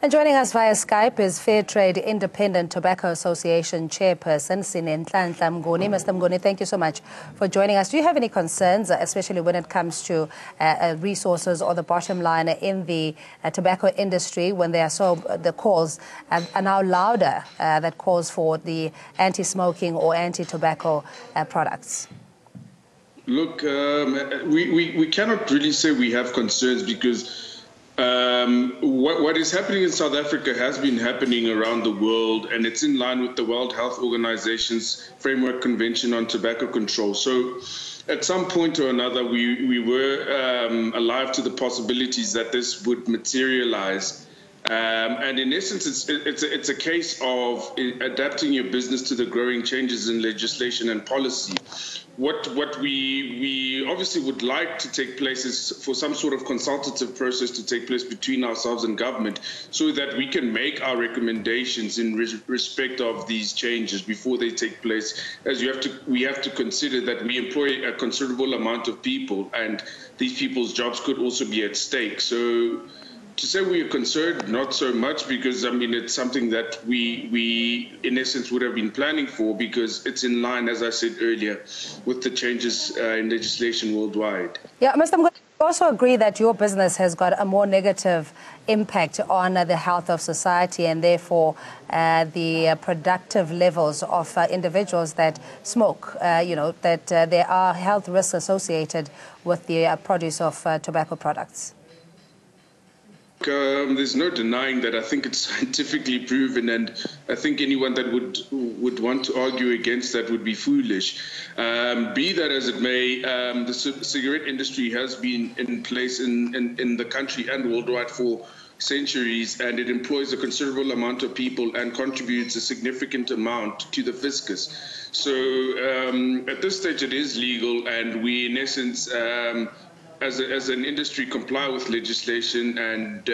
And joining us via Skype is Fair Trade Independent Tobacco Association Chairperson, Sinenhlanhla Mnguni. Mr. Mnguni, thank you so much for joining us. Do you have any concerns, especially when it comes to resources or the bottom line in the tobacco industry, when there are the calls are now louder that calls for the anti-smoking or anti-tobacco products? Look, we cannot really say we have concerns because what is happening in South Africa has been happening around the world, and it's in line with the World Health Organization's Framework Convention on Tobacco Control. So at some point or another, we were alive to the possibilities that this would materialize. And in essence, it's a case of adapting your business to the growing changes in legislation and policy. What we obviously would like to take place is for some sort of consultative process to take place between ourselves and government, so that we can make our recommendations in respect of these changes before they take place. As we have to consider that we employ a considerable amount of people, and these people's jobs could also be at stake. So to say we are concerned, not so much, because I mean it's something that we in essence would have been planning for, because it's in line, as I said earlier, with the changes in legislation worldwide. Yeah, Mr. Mnguni, I also agree that your business has got a more negative impact on the health of society, and therefore the productive levels of individuals that smoke, that there are health risks associated with the produce of tobacco products. There's no denying that. I think it's scientifically proven, and I think anyone that would want to argue against that would be foolish. Be that as it may, the cigarette industry has been in place in the country and worldwide for centuries, and it employs a considerable amount of people and contributes a significant amount to the fiscus. So at this stage it is legal, and we in essence as an industry comply with legislation, and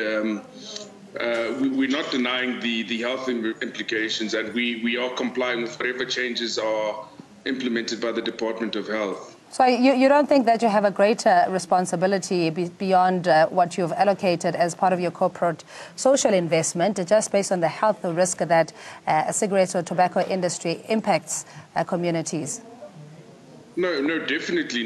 we're not denying the health implications, and we are complying with whatever changes are implemented by the Department of Health. So you don't think that you have a greater responsibility beyond what you've allocated as part of your corporate social investment, just based on the health risk that cigarettes or tobacco industry impacts communities? No, definitely.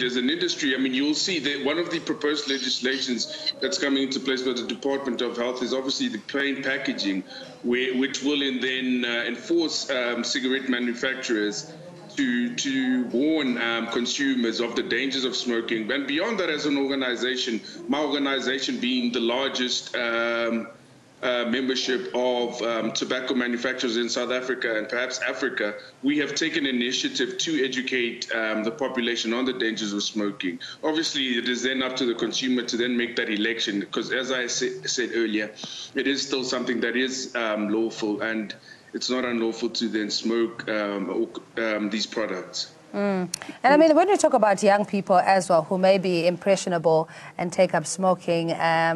As an industry, I mean, you'll see that one of the proposed legislations that's coming into place by the Department of Health is obviously the plain packaging, which will then enforce cigarette manufacturers to warn consumers of the dangers of smoking. And beyond that, as an organization, my organization being the largest membership of tobacco manufacturers in South Africa and perhaps Africa, we have taken initiative to educate the population on the dangers of smoking. Obviously, it is then up to the consumer to then make that election, because as I said earlier, it is still something that is lawful, and it's not unlawful to then smoke these products. And I mean, when we talk about young people as well, who may be impressionable and take up smoking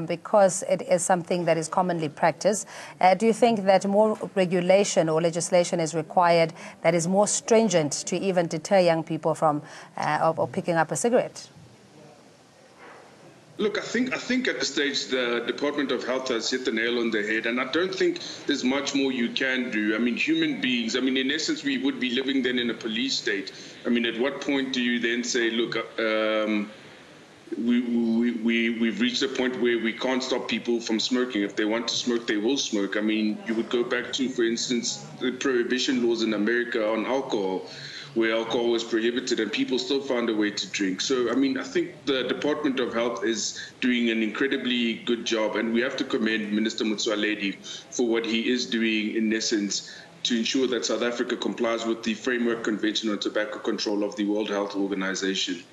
because it is something that is commonly practiced, do you think that more regulation or legislation is required that is more stringent to even deter young people from or picking up a cigarette? Look, I think at this stage the Department of Health has hit the nail on the head, and I don't think there's much more you can do. I mean, human beings, I mean, in essence, we would be living then in a police state. I mean, at what point do you then say, look, we've reached a point where we can't stop people from smoking. If they want to smoke, they will smoke. I mean, you would go back to, for instance, the prohibition laws in America on alcohol, where alcohol was prohibited and people still found a way to drink. So, I mean, I think the Department of Health is doing an incredibly good job, and we have to commend Minister Motsoaledi for what he is doing, in essence, to ensure that South Africa complies with the Framework Convention on Tobacco Control of the World Health Organization.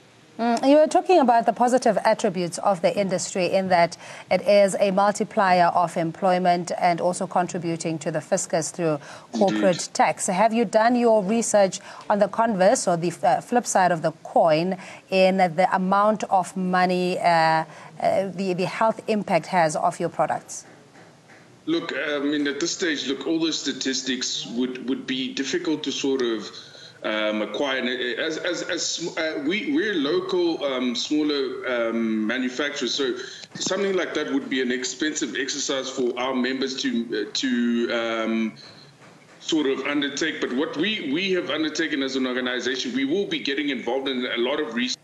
You were talking about the positive attributes of the industry, in that it is a multiplier of employment and also contributing to the fiscus through corporate tax. Have you done your research on the converse, or the flip side of the coin, in the amount of money the health impact has of your products? Look, I mean, at this stage, look, all the statistics would be difficult to sort of acquire. We're local, smaller manufacturers, so something like that would be an expensive exercise for our members to sort of undertake. But what we have undertaken as an organization, we will be getting involved in a lot of research.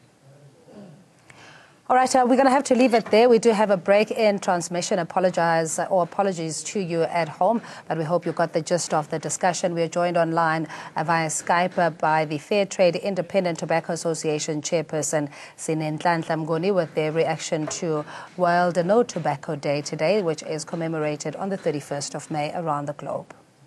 All right, we're going to have to leave it there. We do have a break in transmission. Apologies to you at home, but we hope you got the gist of the discussion. We are joined online via Skype by the Fair Trade Independent Tobacco Association chairperson, Sinenhlanhla Mnguni, with their reaction to World No Tobacco Day today, which is commemorated on the 31st of May around the globe.